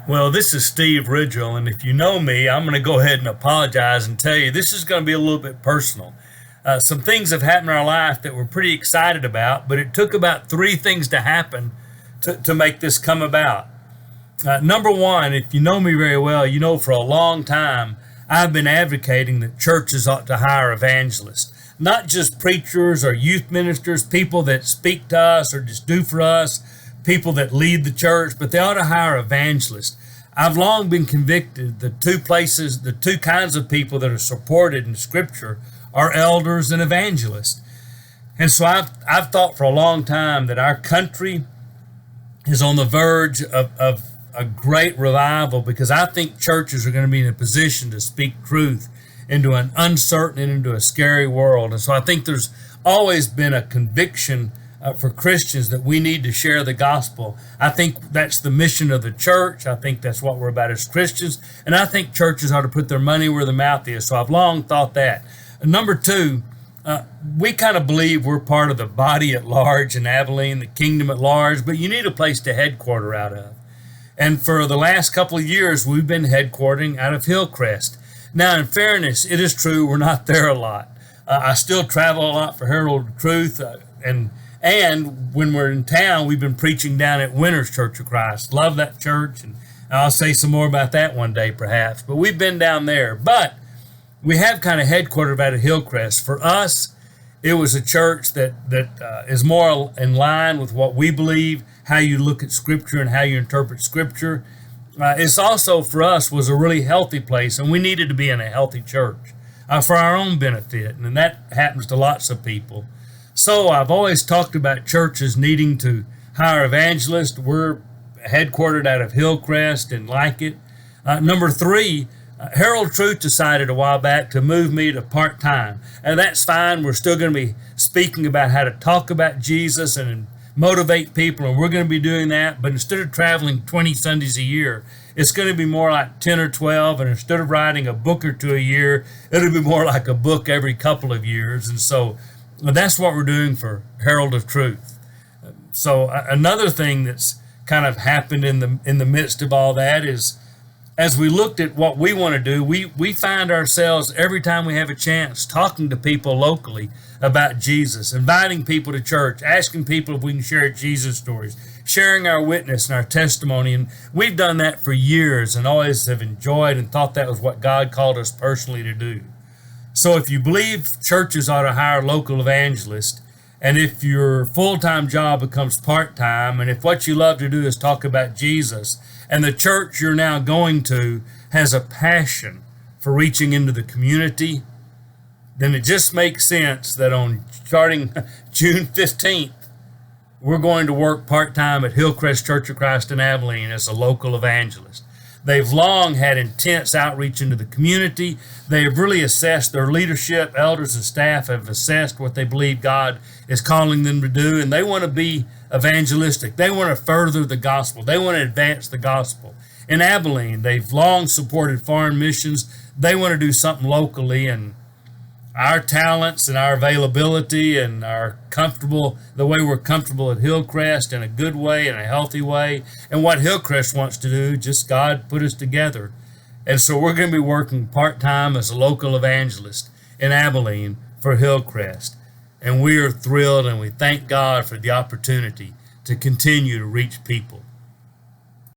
Well, this is Steve Ridgell, and if you know me, I'm going to go ahead and apologize and tell you this is going to be a little bit personal. Some things have happened in our life that we're pretty excited about, but it took about three things to happen to make this come about. Number one, if you know me very well, you know for a long time I've been advocating that churches ought to hire evangelists, not just preachers or youth ministers, people that speak to us or just do for us, people that lead the church, but they ought to hire evangelists. I've long been convicted the two kinds of people that are supported in Scripture are elders and evangelists. And so I've thought for a long time that our country is on the verge of a great revival because I think churches are going to be in a position to speak truth into an uncertain and into a scary world. And so I think there's always been a conviction for Christians that we need to share the gospel. I think that's the mission of the church. I think that's what we're about as Christians. And I think churches ought to put their money where their mouth is. So I've long thought that. Number two, we kind of believe we're part of the body at large in Abilene, the kingdom at large, but you need a place to headquarter out of. And for the last couple of years, we've been headquartering out of Hillcrest. Now, in fairness, it is true we're not there a lot. I still travel a lot for Herald of Truth, and when we're in town, we've been preaching down at Winter's Church of Christ. Love that church, and I'll say some more about that one day, perhaps. But we've been down there. But we have kind of headquartered out of Hillcrest. For us, it was a church that is more in line with what we believe, how you look at Scripture and how you interpret Scripture. It's also, for us, was a really healthy place, and we needed to be in a healthy church for our own benefit, and that happens to lots of people. So I've always talked about churches needing to hire evangelists. We're headquartered out of Hillcrest and like it. Number three, Herald Truth decided a while back to move me to part-time. And that's fine. We're still going to be speaking about how to talk about Jesus and motivate people, and we're going to be doing that. But instead of traveling 20 Sundays a year, it's going to be more like 10 or 12. And instead of writing a book or two a year, it'll be more like a book every couple of years. And so that's what we're doing for Herald of Truth. So another thing that's kind of happened in the midst of all that is, as we looked at what we want to do, we find ourselves every time we have a chance talking to people locally about Jesus, inviting people to church, asking people if we can share Jesus stories, sharing our witness and our testimony. And we've done that for years and always have enjoyed and thought that was what God called us personally to do. So if you believe churches ought to hire local evangelists, and if your full-time job becomes part-time, and if what you love to do is talk about Jesus, and the church you're now going to has a passion for reaching into the community, then it just makes sense that on starting June 15th, we're going to work part-time at Hillcrest Church of Christ in Abilene as a local evangelist. They've long had intense outreach into the community. They have really assessed their leadership, elders and staff have assessed what they believe God is calling them to do, and they want to be evangelistic. They want to further the gospel. They want to advance the gospel. In Abilene, they've long supported foreign missions. They want to do something locally, and our talents and our availability and the way we're comfortable at Hillcrest in a good way, in a healthy way, and what Hillcrest wants to do, just God put us together. And so we're going to be working part-time as a local evangelist in Abilene for Hillcrest. And we are thrilled and we thank God for the opportunity to continue to reach people.